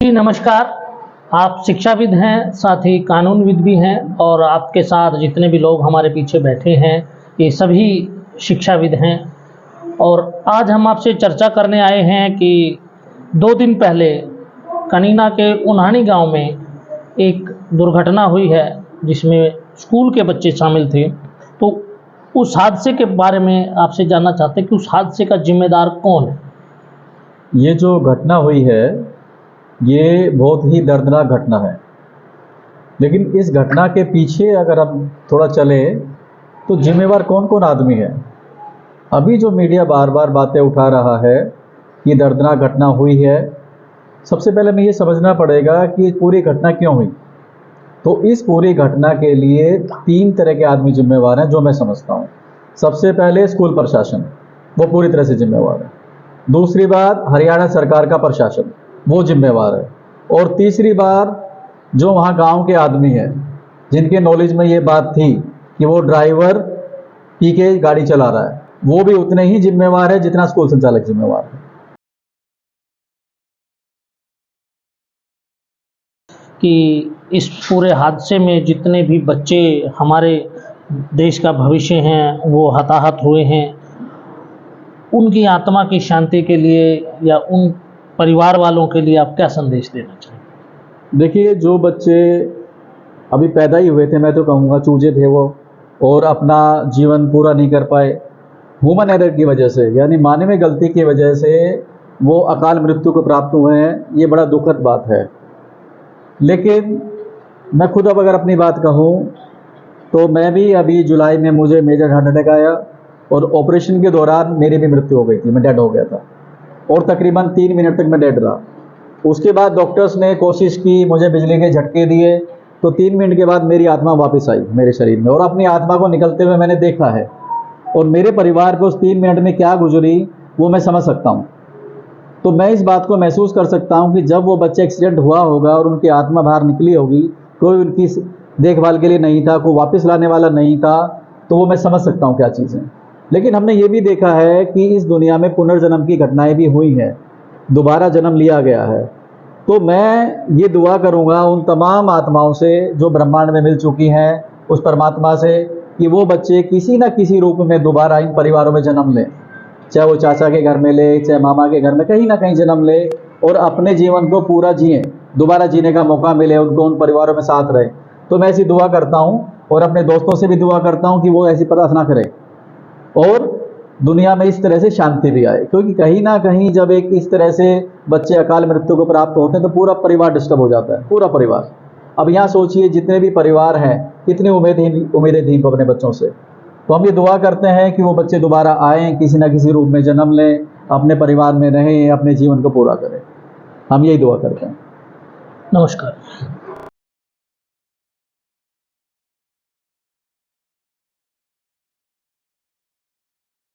जी नमस्कार। आप शिक्षाविद हैं, साथ ही कानूनविद भी हैं और आपके साथ जितने भी लोग हमारे पीछे बैठे हैं ये सभी शिक्षाविद हैं। और आज हम आपसे चर्चा करने आए हैं कि 2 दिन पहले कनीना के उन्हानी गांव में एक दुर्घटना हुई है जिसमें स्कूल के बच्चे शामिल थे। तो उस हादसे के बारे में आपसे जानना चाहते हैं कि उस हादसे का जिम्मेदार कौन है? ये जो घटना हुई है ये बहुत ही दर्दनाक घटना है, लेकिन इस घटना के पीछे अगर हम थोड़ा चले तो जिम्मेवार कौन कौन आदमी है। अभी जो मीडिया बार बार बातें उठा रहा है कि दर्दनाक घटना हुई है, सबसे पहले हमें ये समझना पड़ेगा कि पूरी घटना क्यों हुई। तो इस पूरी घटना के लिए 3 तरह के आदमी जिम्मेवार हैं जो मैं समझता हूँ। सबसे पहले स्कूल प्रशासन, वो पूरी तरह से जिम्मेवार है। दूसरी बात हरियाणा सरकार का प्रशासन, वो जिम्मेवार है। और तीसरी बात जो वहाँ गांव के आदमी हैं जिनके नॉलेज में ये बात थी कि वो ड्राइवर पी के गाड़ी चला रहा है, वो भी उतने ही जिम्मेवार है जितना स्कूल संचालक जिम्मेवार है। कि इस पूरे हादसे में जितने भी बच्चे हमारे देश का भविष्य हैं वो हताहत हुए हैं, उनकी आत्मा की शांति के लिए या उन परिवार वालों के लिए आप क्या संदेश देना चाहेंगे? देखिए, जो बच्चे अभी पैदा ही हुए थे, मैं तो कहूँगा चूजे थे वो, और अपना जीवन पूरा नहीं कर पाए ह्यूमन एरर की वजह से, यानी मानवीय गलती की वजह से वो अकाल मृत्यु को प्राप्त हुए हैं। ये बड़ा दुखद बात है। लेकिन मैं खुद अब अगर अपनी बात कहूँ तो मैं भी अभी जुलाई में मुझे मेजर हार्ट अटैक आया और ऑपरेशन के दौरान मेरी भी मृत्यु हो गई थी, मैं डेड हो गया था और तकरीबन 3 मिनट तक मैं डेड रहा। उसके बाद डॉक्टर्स ने कोशिश की, मुझे बिजली के झटके दिए, तो 3 मिनट के बाद मेरी आत्मा वापस आई मेरे शरीर में, और अपनी आत्मा को निकलते हुए मैंने देखा है। और मेरे परिवार को उस 3 मिनट में क्या गुजरी वो मैं समझ सकता हूँ। तो मैं इस बात को महसूस कर सकता हूँ कि जब वो बच्चे एक्सीडेंट हुआ होगा और उनकी आत्मा बाहर निकली होगी, कोई उनकी देखभाल के लिए नहीं था, कोई वापस लाने वाला नहीं था, तो वो मैं समझ सकता हूँ क्या चीज़ें। लेकिन हमने ये भी देखा है कि इस दुनिया में पुनर्जन्म की घटनाएं भी हुई हैं, दोबारा जन्म लिया गया है। तो मैं ये दुआ करूँगा उन तमाम आत्माओं से जो ब्रह्मांड में मिल चुकी हैं उस परमात्मा से कि वो बच्चे किसी न किसी रूप में दोबारा इन परिवारों में जन्म लें, चाहे वो चाचा के घर में ले, चाहे मामा के घर में, कहीं ना कहीं जन्म ले और अपने जीवन को पूरा जिए, दोबारा जीने का मौका मिले, उनको उन परिवारों में साथ रहे। तो मैं ऐसी दुआ करता हूँ और अपने दोस्तों से भी दुआ करता हूँ कि वो ऐसी प्रार्थना करें और दुनिया में इस तरह से शांति भी आए। क्योंकि कहीं ना कहीं जब एक इस तरह से बच्चे अकाल मृत्यु को प्राप्त होते हैं तो पूरा परिवार डिस्टर्ब हो जाता है, पूरा परिवार। अब यहाँ सोचिए जितने भी परिवार हैं कितनी उम्मीदें थी अपने बच्चों से। तो हम ये दुआ करते हैं कि वो बच्चे दोबारा आएँ, किसी न किसी रूप में जन्म लें, अपने परिवार में रहें, अपने जीवन को पूरा करें। हम यही दुआ करते हैं। नमस्कार।